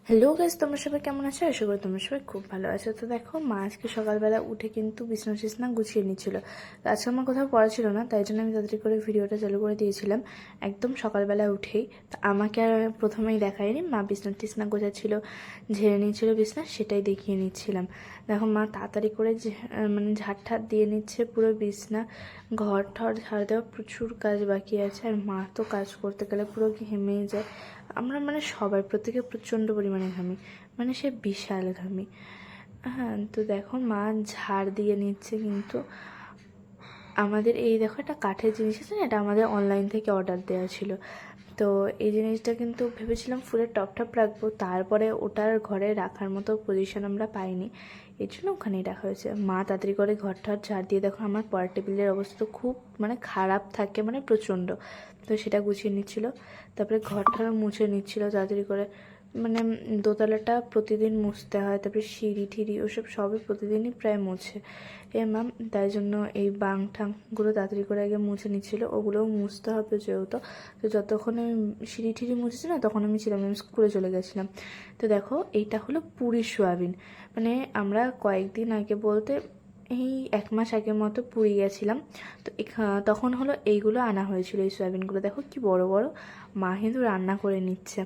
Hello guys, তোমরা সবাই কেমন আছো? আশা করি তোমরা সবাই খুব ভালো আছো। তো দেখো, মা আজকে সকালবেলা উঠে কিন্তু বিছনা গুছিয়ে নিচ্ছিল। তো আজকে আমার কোথাও পড়া ছিল না, তাই জন্য আমি তাড়াতাড়ি করে ভিডিওটা চালু করে দিয়েছিলাম একদম সকালবেলা উঠেই। তো আমাকে আর প্রথমেই দেখায়নি, মা বিছনা গোছাচ্ছিল, ঝেড়ে নিচ্ছিল বিছনা, সেটাই দেখিয়ে নিচ্ছিলাম। দেখো, মা তাড়াতাড়ি করে মানে ঝাড় দিয়ে নিচ্ছে পুরো বিছনা, ঘর ঠর ঝাড় দেওয়া, প্রচুর কাজ বাকি আছে। আর মা তো কাজ করতে গেলে পুরো ঘেমেই যায়। আমরা মানে সবাই প্রত্যেকে প্রচণ্ড পরিমাণে ঘামি, মানে সে বিশাল ঘামি। হ্যাঁ, তো দেখো মা ঝাড় দিয়ে নিচ্ছে। কিন্তু আমাদের এই দেখো একটা কাঠের জিনিস আছে না, এটা আমাদের অনলাইন থেকে অর্ডার দেওয়া ছিল। তো এই জিনিসটা কিন্তু ভেবেছিলাম ফুলের টপ রাখবো, তারপরে ওটার ঘরে রাখার মতো পজিশন আমরা পাইনি, এই জন্য ওখানেই রাখা হয়েছে। মা তাড়াতাড়ি করে ঘরটার ঝাড় দিয়ে, দেখো আমার পড়ার টেবিলের অবস্থা তো খুব মানে খারাপ থাকে, মানে প্রচণ্ড। তো সেটা গুছিয়ে নিচ্ছিল, তারপরে ঘরটা মুছে নিচ্ছিল তাড়াতাড়ি করে। মানে দোতলাটা প্রতিদিন মুছতে হয়, তারপরে সিঁড়ি ঠিড়ি ওসব সবই প্রতিদিনই প্রায় মুছে ম্যাম, তাই জন্য এই বাং ঠাংগুলো তাড়াতাড়ি করে আগে মুছে নিচ্ছিল। ওগুলোও মুছতে হবে যেহেতু। তো যতক্ষণ আমি সিঁড়ি ঠিড়ি মুছেছি না, তখন আমি স্কুলে চলে গেছিলাম। তো দেখো, এইটা হলো পুরী সোয়াবিন। মানে আমরা কয়েকদিন আগে বলতে এই 1 মাস আগের মতো পুরী গেছিলাম। তো তখন হলো এইগুলো আনা হয়েছিল, এই সয়াবিনগুলো দেখো কি বড় বড়। মা কিন্তু রান্না করে নিচ্ছে।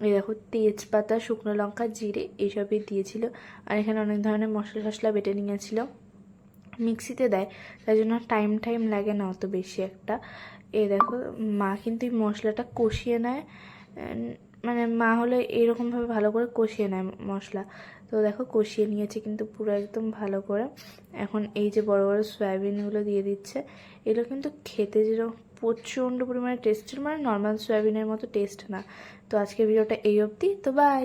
এই দেখো, তেজপাতা, শুকনো লঙ্কা, জিরে এইসবই দিয়েছিল। আর এখানে অনেক ধরনের মশলা টশলা বেটে নিয়েছিল, মিক্সিতে দেয়, তাই জন্য টাইম লাগে না অত বেশি একটা। এ দেখো, মা কিন্তু এই মশলাটা কষিয়ে নেয়, মানে মা হলে এরকমভাবে ভালো করে কষিয়ে নেয় মশলা। তো দেখো কষিয়ে নিয়েছে কিন্তু পুরো একদম ভালো করে। এখন এই যে বড় বড় সয়াবিনগুলো দিয়ে দিচ্ছে। এগুলো কিন্তু খেতে যেরকম প্রচণ্ড পরিমাণে টেস্টের, মানে নর্মাল সয়াবিনের মতো টেস্ট না। তো আজকের ভিডিওটা এই অবধি, তো বাই।